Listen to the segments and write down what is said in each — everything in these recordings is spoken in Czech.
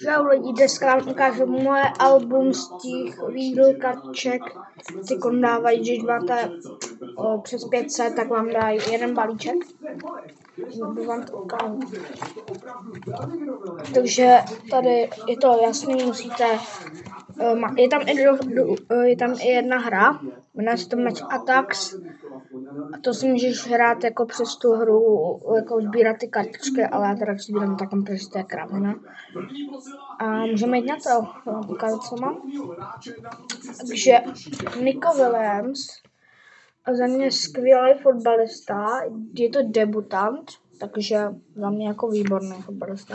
Čau lidi, dneska vám ukážu moje album z těch výdlkaček. Ty dávají, když máte přes 500, tak vám dají jeden balíček. Vám to ukážu. Takže tady je to jasný, musíte... je tam i jedna hra, jmenuje se to Match Attacks. A to si můžeš hrát jako přes tu hru, jako sbírat ty kartičky, ale já teda sbírám takom, protože to je kravina. A můžeme jít na to, ukázat, co mám. Takže Nico Williams, za mě skvělý fotbalista, je to debutant, takže za mě jako výborný fotbalista.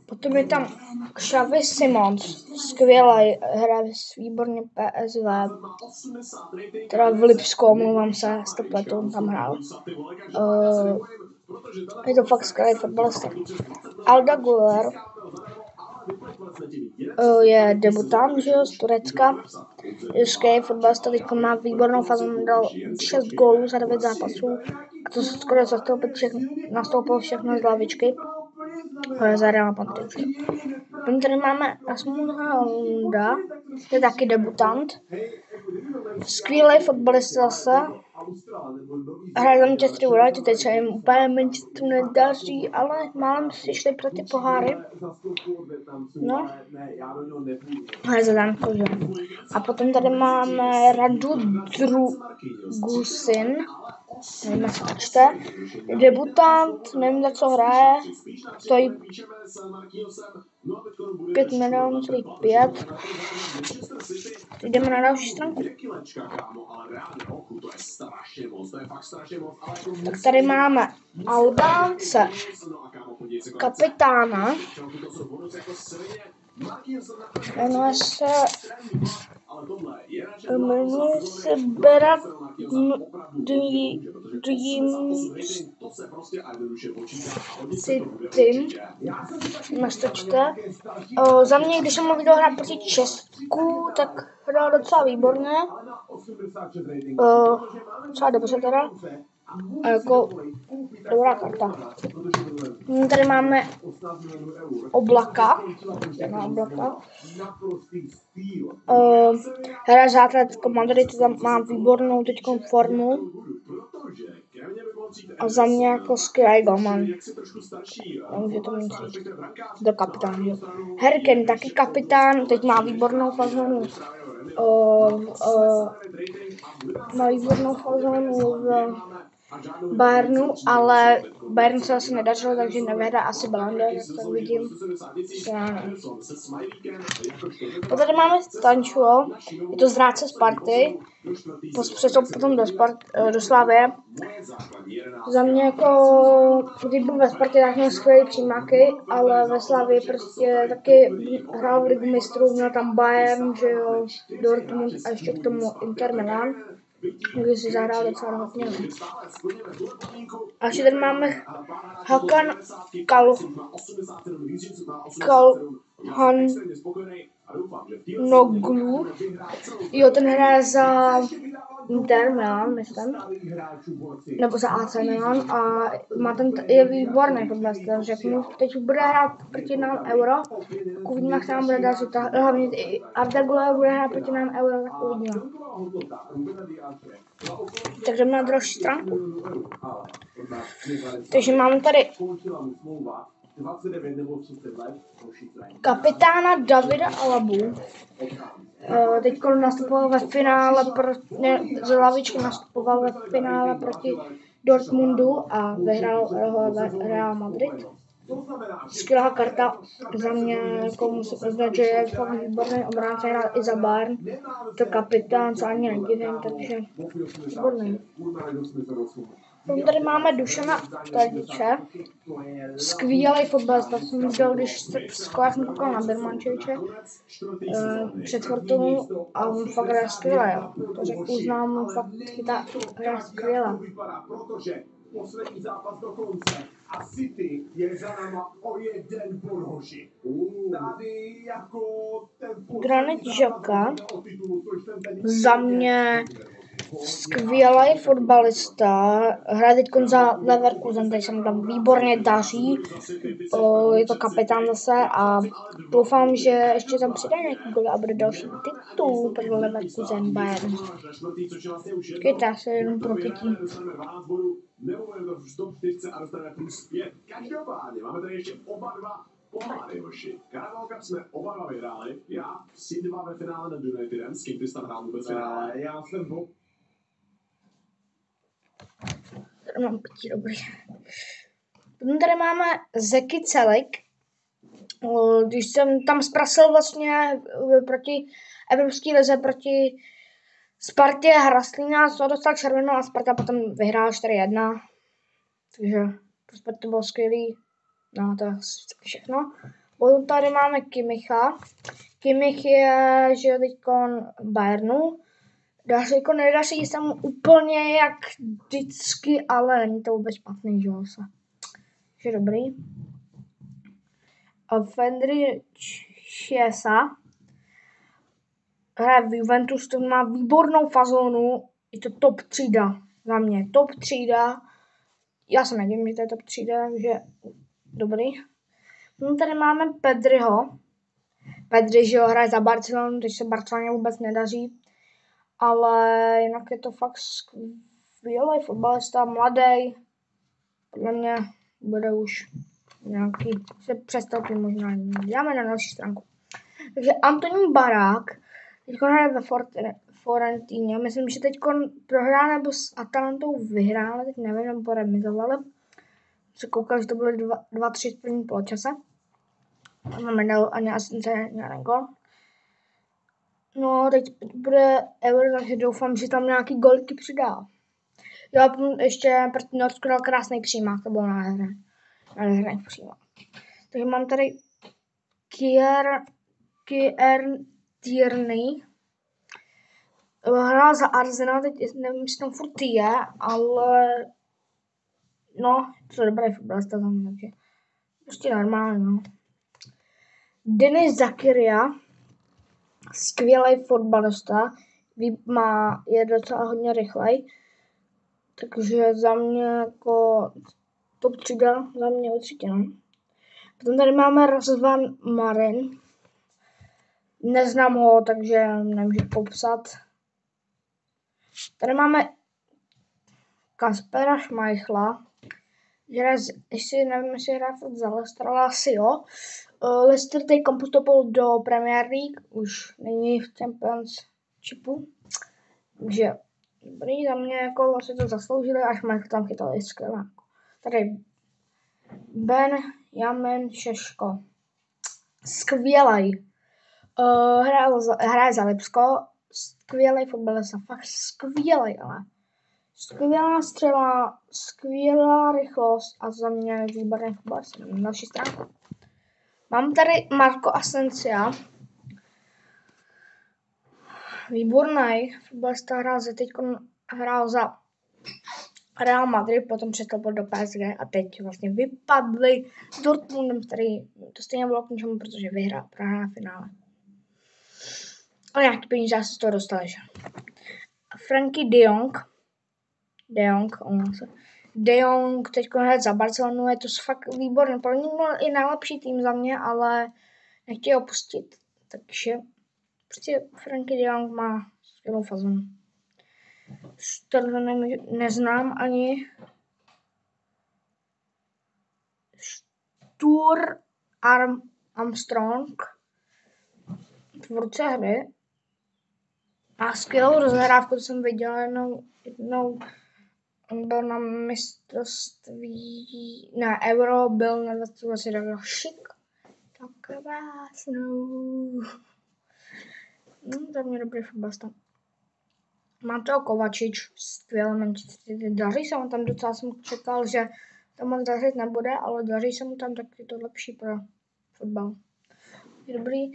Potom je tam Xavi Simons, skvělý, hraje výborně PSV, teda v Lipsku, omlouvám se, 100 let tam hrál. Je to fakt skvělý fotbalista. Arda Güler je debutant, že jo, z Turecka. Je skvělý fotbalista, teď má výbornou fazonu, dal 6 gólů za 9 zápasů. A to skoro nastoupil všechno z lavičky. Za Real Madrid. Potom tady máme Asmuna Honda, to je taky debutant. Skvělý fotbalista zase. Hraje za Manchester United, teď se jim úplně Manchesteru nedaří, ale málem si šli pro ty poháry. No. Hraje za Danko, že? A potom tady máme Radu Drugusin. Nevím, jak se to čte. Debutant, nevím, za co hraje. Stojí 5 milionů, celý 5. Jdeme na další stránku. Tak tady máme Albánce, kapitána. Jmenuje se Berat City. Nastočte. Za mě, když jsem mluvil hrát proti Česku, tak hrál docela výborně. Docela dobře teda. A jako dobrá karta. Tady máme Oblaka. Hra z Atletico Madrid, tam má výbornou teďkom formu. A za mě jako skvělý golman. Nemůže to mít říct. To kapitán, jo. Harry Kane taky kapitán, teď má výbornou fazonu. Má výbornou fazonu v Bayernu, ale Bayern se asi nedařilo, takže nevyhrá asi Ballon d'Or, jak to vidím. A tady máme Stančuo, je to zrádce Sparty, přestoupil potom do Slavie. Za mě jako, když byl ve Spartě, tak měl skvělý přímáky, ale ve Slavii prostě taky hrál v Ligu mistrů, měl tam Bayern, že jo, Dortmund a ještě k tomu Inter Milan. Když si zahrál docela hodně. A ještě tady máme Hakan Calhanoglu. Jo, ten hraje za Inter Milan, myslím. Nebo za AC Milan. A je výborný fotbalista, takže teď bude hrát proti nám Euro. Tak uvidíme, jak se nám bude dařit. Hlavně i Arda Güler bude hrát proti nám Euro, tak uvidíme. Takže na další stránku. Takže máme tady kapitána Davida Alabu. Teď nastupoval ve finále z lavičky nastupoval ve finále proti Dortmundu a vyhrál Real Madrid. Skvělá karta za mě, jako musím uznat, že je fakt výborný obránce, hrál i za Bayern. To kapitán, co ani nedivím, takže výborný. Tady máme Dušana Tadiče, skvělý fotbalista, jsem viděl, když v školách jsem koukal na Birmančeviče před Fortunu a on fakt hraje skvěle, to řekl, uznám, on fakt hraje skvěle. Poslední zápas do konce a City je za náma o jeden bod horší. Tady jako ten Granit Xhaka za mě skvělý fotbalista, hraje teď za Leverkusen, teď se mu tam výborně daří, je to kapitán zase a doufám, že ještě tam přidá nějaký gol a bude další titul pro Leverkusen Bayern. Kyta se jenom propití. Nebo je to v top 4 a dostaneme +5. Každopádně máme tady ještě oba dva poháry, hoši. Carabao Cup jsme oba dva vyhráli. Já si 2 ve finále nad Unitedem. S kým ty jsi tam hrál vůbec finále? Já jsem Mám pití, dobrý. Potom tady máme Zeky Celik. Když jsem tam zprasil vlastně proti Evropské lize, proti Spartě Hraslína, co dostal červenou a Sparta potom vyhrál 4-1. Takže pro Spartu to bylo skvělý. No to je všechno. Potom tady máme Kimicha. Kimich je, že teďkon Bayernu. Nedaří se mu úplně jak vždycky, ale není to vůbec špatný, že jo. Takže dobrý. A Fendry Chiesa hraje v Juventus, to má výbornou fazonu, je to top třída za mě, top třída. Já se nevím, že to je top třída, takže dobrý. No, tady máme Pedriho. Pedri, že jo, hraje za Barcelonu, teď se Barceloně vůbec nedaří. Ale jinak je to fakt skvělý fotbalista, mladý. Podle mě bude už nějaký, se přestoupí možná. Dáme na další stránku. Takže Antonín Barák, teď hraje ve Fiorentíně. Myslím, že teď prohrál nebo s Atalantou vyhráli, teď nevím, nebo poremizovali. Se koukal, že to byly 2-3 v první poločase. Máme nedal ani asistence, ani gol. No, teď bude Euro, takže doufám, že tam nějaký golky přidá. Jo, ještě proti Norsku dal krásný přímák, to bylo nádherný přímák. Takže mám tady Kieran Tierney. Hrál za Arsenal, teď nevím, jestli tam furt je, ale no, to je dobrý fotbalista za mě, takže prostě normální, no. Denis Zakaria, skvělý fotbalista, je docela hodně rychlej, takže za mě jako top třída, za mě určitě, no. Potom tady máme Razvan Marin, neznám ho, takže nemůžu popsat. Tady máme Kaspera Schmeichla, ještě nevím, jestli hraje furt za Leicester, ale asi jo. Leicester teď postoupil do Premier League, už není v Championshipu, takže dobrý, za mě jako vlastně to zasloužili, až Schmeichel tam chytal i skvělé. Tady Benjamin Šeško, skvělej, hraje za Lipsko, skvělej fotbalista, fakt skvělej, ale skvělá střela, skvělá rychlost a za mě výborný fotbalista. Na další stránku. Mám tady Marco Asensio. Výborný fotbalista, hrál za Real Madrid, potom přestoupil do PSG a teď vlastně vypadli s Dortmundem, který to stejně bylo k ničemu, protože prohrál finále. Ale nějaký peníze se z toho dostali, že? Frankie De Jong teď hraje za Barcelonu, je to fakt výborný. Pro něj byl i nejlepší tým za mě, ale nechtěl ho pustit. Takže prostě Frankie De Jong má skvělou fazonu. Neznám ani. Stuart Armstrong, tvůrce hry. A skvělou rozhrávku, to jsem viděla jednou. On byl na mistrovství, na Euro, byl na 20 šik. Tak krásnou. Za mě dobrý fotbalista. Mám toho Kovačič, skvělý Manchester. Daří se mu tam docela, jsem čekal, že to moc dařit nebude, ale daří se mu tam, tak je to lepší pro fotbal. Je dobrý.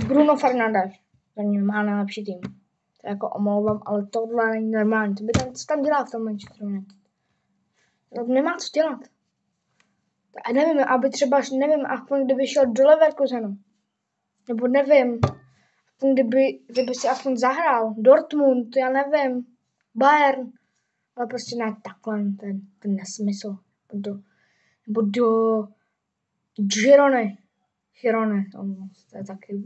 Bruno Fernandes, za mě má nejlepší tým. To jako omlouvám, ale tohle není normální. Co tam dělá v tom Manchesteru United? Nemá co dělat. A nevím, aspoň kdyby šel do Leverkusenu. Nebo nevím, kdyby si aspoň zahrál. Dortmund, já nevím. Bayern, ale prostě ne takhle, ten nesmysl. Nebo do Girony, to je taky.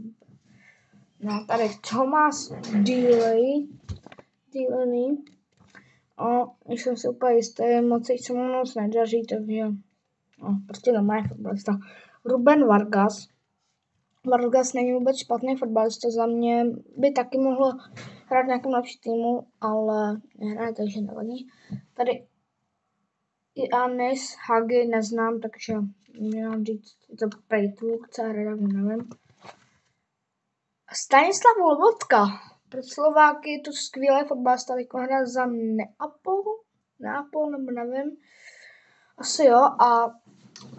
No tady Thomas Delaney. Nejsem si úplně jistý, moc se mu moc nedaří, takže prostě normální fotbalista. Ruben Vargas. Vargas není vůbec špatný fotbalista, za mě by taky mohl hrát nějakým lepší týmu, ale nehraje, takže nevadí. Tady Ianis Hagi neznám, takže nemám říct, je to Pejtluk, nevím. Stanislav Lobotka. Pro Slováky je to skvělý fotbalista, teď hraje za Neapol, nebo nevím. Asi jo, a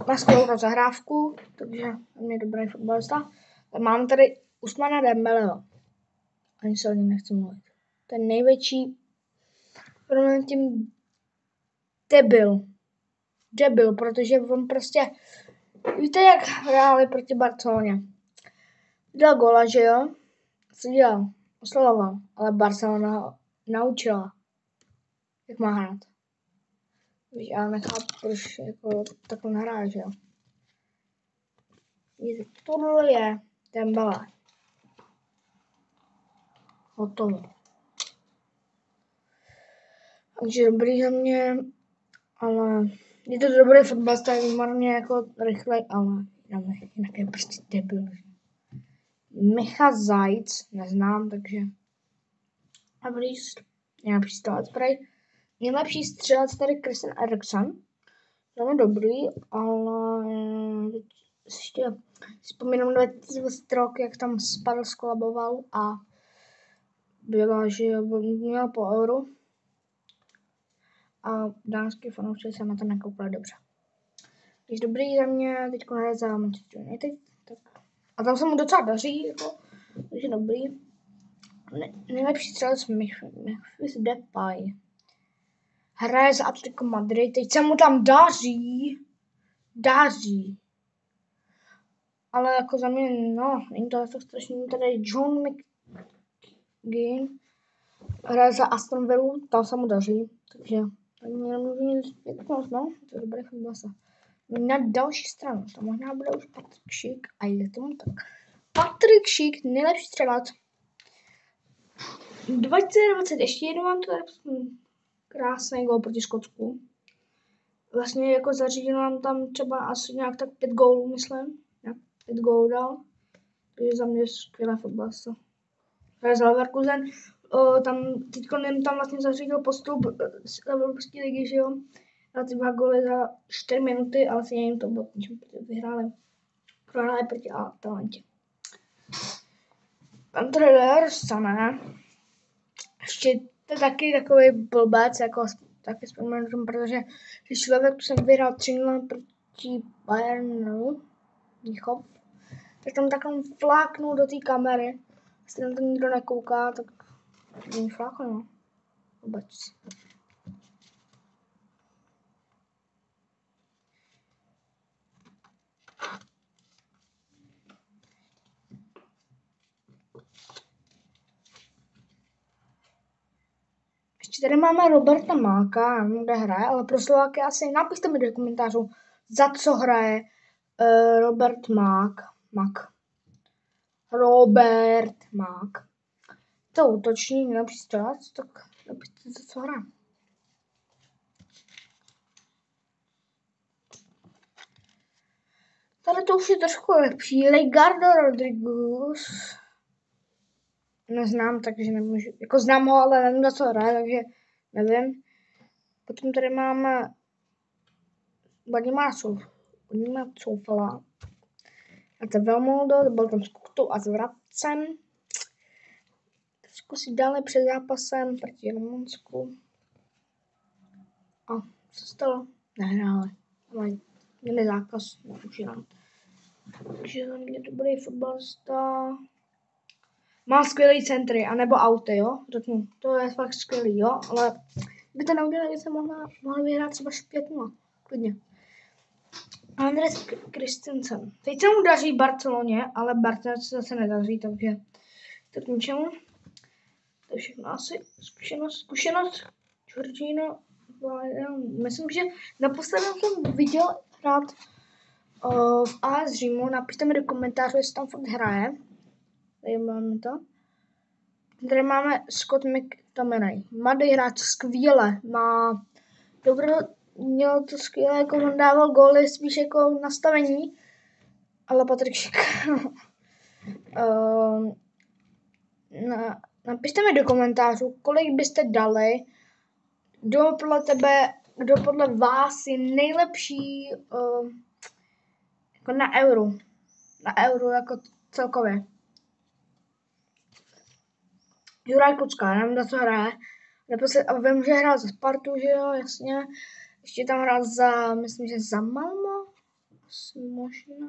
má skvělou rozehrávku, takže je dobrý fotbalista. A mám tady Ousmana Dembeleho. Ani se o něm nechci mluvit. Ten největší tím debil, protože on prostě, víte, jak hráli proti Barceloně. Dal gola, že jo? Co dělal? Oslavoval, ale Barcelona ho naučila, jak má hrát. Víš, já nechápu, proč jako takhle hraje, že jo? Tohle je Dembele. Hotovo. Takže dobrý za mě, ale je to dobrý fotbalista, je marně jako rychlej, ale jinak je prostě debil. Micha Zajc, neznám, takže nejlepší střelec prej. Nejlepší střelec tady Christian Eriksen. Velmi dobrý, ale ještě vzpomínám 2020 rok, jak tam spadl, skolaboval a byla, že měl po euru. A dánský fanoušci se na to nekoupili dobře. Když dobrý za mě, teď hraje za Manchester United, tak. A tam se mu docela daří, jako, takže dobrý. Nejlepší střelec Memphis Depay. Hraje za Atletico Madrid, teď se mu tam daří. Ale jako za mě, není to tak strašný. Tady John McGinn hraje za Aston Villa, tam se mu daří, takže mě nemůžu nic vytknout, to je dobrý fotbalista. Na další stranu, to možná bude už Patrik Šík a je tomu tak. Patrik Šík, nejlepší střelec. 2020, ještě jednou mám to krásný gól proti Skotsku. Vlastně jako zařídil nám tam třeba asi nějak tak 5 gólů, myslím. 5 gólů dal. Takže za mě skvělý fotbalista. Hraje za Leverkusen. Tam vlastně zařídil postup z Evropské ligy, že jo. Dal ty 2 góly za 4 minuty, ale stejně jim to bylo ničem, protože prohráli proti Atalantě. Pan trenér Sané. Ještě to je taky takový blbec, jako taky vzpomínám, protože když člověk jsem vyhrál 3-0 proti Bayernu, Mnichov, tak tam takhle fláknul do té kamery. Jestli na to nikdo nekouká, tak není fláknu, vůbec. Ještě tady máme Roberta Máka, nevím, kde hraje, ale pro Slováky asi napište mi do komentářů, za co hraje Robert Mák. Robert Mák. To útočný, nejlepší střelec, tak napište, za co hraje. Tady to už je trošku lepší. Ricardo Rodriguez. Neznám, takže nemůžu. Jako znám ho, ale nevím, za co hraje, takže nevím. Potom tady máme Vladimíra Coufala. A to Velmoldo, byl tam s Kuchtou a s Vrabcem. Trošku si dali před zápasem proti Rumunsku. A co stalo? Nehráli. Ale měli zákaz, neužívám. Takže za mě dobrý fotbalista. Má skvělý centry, anebo auty, jo? Řeknu, to je fakt skvělý, jo? Ale kdyby to neudělali, se mohli vyhrát třeba 5-0. Klidně. Andres Christensen. Teď se mu daří Barceloně, ale Barceloně se zase nedaří, takže to k ničemu. je všechno asi zkušenost Georgino. Myslím, že naposledy jsem viděl hrát v AS Římu. Napište mi do komentářů, jestli tam fakt hraje. Tady máme to. Tady máme Scott McTominay. Mladý hráč, skvěle. Měl to skvěle, jako on dával góly, spíš jako nastavení. Ale Patrik Šik. Napište mi do komentářů, kolik byste dali, kdo podle vás je nejlepší jako na euro jako celkově. Juraj Kucka, nevím, na co hraje. A vím, že hrál za Spartu, že jo, jasně. Ještě tam hrál myslím, že za Malmo. Možná.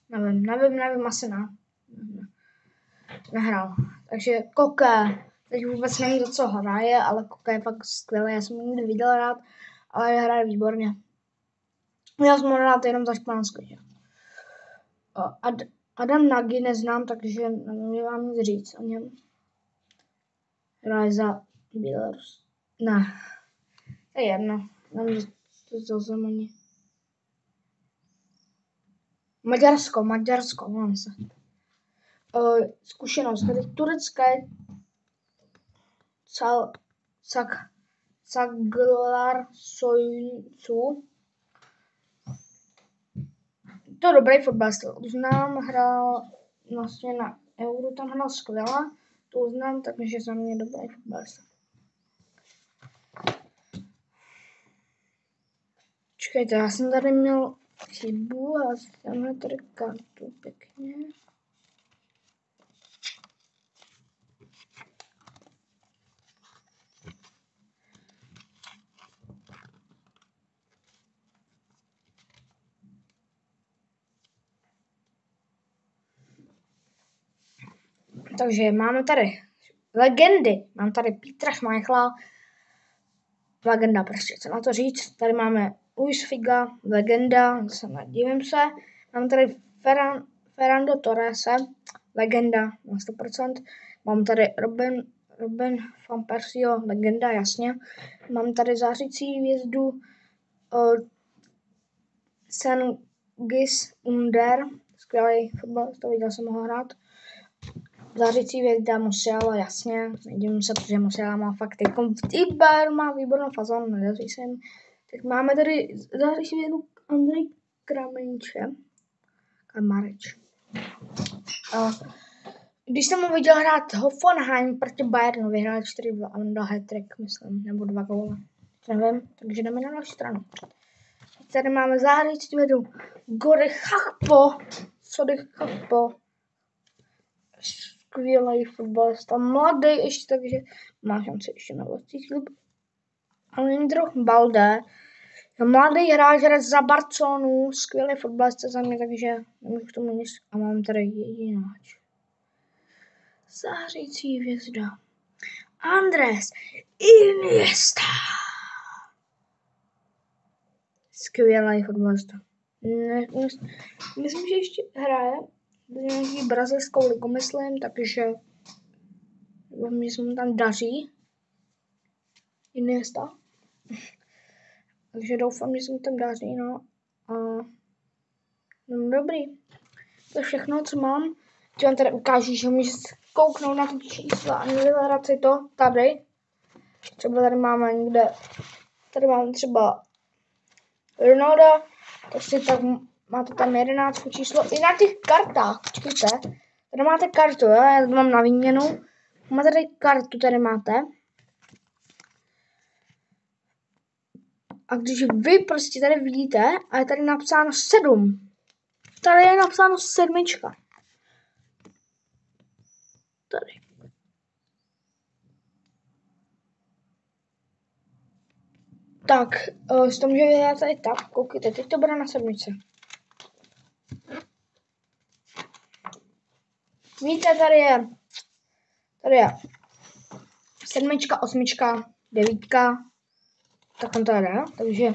Nevím, asi ne. Nehrál. Takže Koke, teď vůbec nevím, za co hraje, ale Koke je fakt skvělý. Já jsem ho nikdy viděl hrát, ale hraje výborně. Já jsem ho hrát jenom za Španělsko. Adam Nagy neznám, takže nemůžu vám nic říct o něm. Hraje za Bělorus. Ne. To je jedno. Nevím, to znamená. Maďarsko, mám se. Zkušenost. Tady turecké Caglar Soyuncu. To je dobrý fotbalista. Uznám, hrál vlastně na Euro, tam hrál skvěle. To uznám, takže za mě dobrý fotbalista. Čekajte, já jsem tady měl chybu a dáme tady kartu pěkně. Takže máme tady legendy. Mám tady Petra Schmeichla. Legenda, prostě, co na to říct. Tady máme Luis Figa, legenda, nedivím se. Mám tady Ferrando Torrese, legenda na 100%. Mám tady Robin van Persie, legenda, jasně. Mám tady zářící hvězdu Cengiz Under, skvělý fotbalista, viděl jsem ho hrát. Zářící hvězda Musiala, jasně, nedivím se, protože Musiala má fakt i Bayern má výbornou fazonu, nedaří se jim. Tak máme tady zářící hvězdu Andrej Kramarič. Když jsem ho viděl hrát Hoffenheim proti Bayernu, vyhrál 4-2 a on dal hat-trick, myslím, nebo 2 góly. Nevím, takže jdeme na další stranu. Tady máme zářící hvězdu Gori Gakpo. Skvělý fotbalista, mladý ještě, takže má šanci ještě na vlastní klub. Alejandro Balde, mladý hráč za Barcelonu, skvělý fotbalista za mě, takže nemůžu k tomu nic. A mám tady jedináč. Zářící hvězda. Andres Iniesta. Skvělý fotbalista. Myslím, že ještě hraje nějaký brazilskou ligu, myslím, takže mě se mu tam daří. Iniesta. Takže doufám, že se mu tam daří, no. Dobrý. To je všechno, co mám. Teď vám tady ukážu, že můžete kouknout na ty čísla a vyhledat si to tady. Třeba tady máme někde, tady mám třeba Ronaldo, takže tak máte tam 11 číslo. I na těch kartách, počkejte, tady máte kartu, jo? Já to mám na výměnu. Máte tady kartu, tady máte. A když vy prostě tady vidíte, a je tady napsáno 7. Tady je napsáno 7. Tady. Tak, s tom, že já tady tak, koukejte, teď to bude na 7. Víte, tady je 7, 8, 9, tak on to jde, takže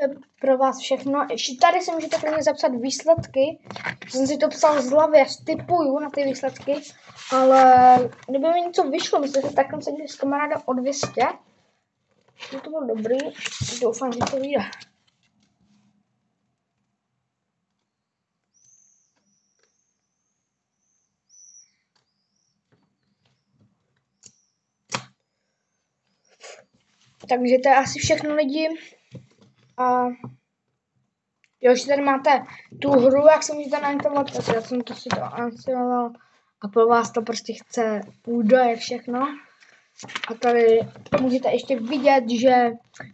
je pro vás všechno. Ještě tady si můžete klidně zapsat výsledky. Jsem si to psal z hlavy, já typuju na ty výsledky, ale kdyby mi něco vyšlo, myslím, že takhle jsem s kamarádem o 200. To bylo dobrý, doufám, že to vyjde. Takže to je asi všechno, lidi. A jo, ještě tady máte tu hru, jak se můžete nainstalovat, takže já jsem to si to nainstaloval a pro vás to prostě chce údaje všechno. A tady můžete ještě vidět, že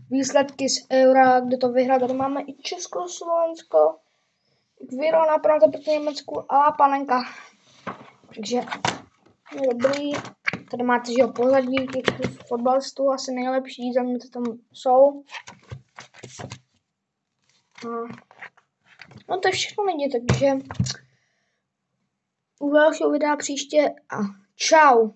výsledky z Eura, kdo to vyhrál, tady máme i Československo, vyhrál napravdu proti Německu a Panenka. Takže je dobrý. Tady máte, že jo, pozadí těch fotbalistů, asi nejlepší, za mě to tam jsou. No to je všechno, lidi, takže u dalšího videa příště a čau.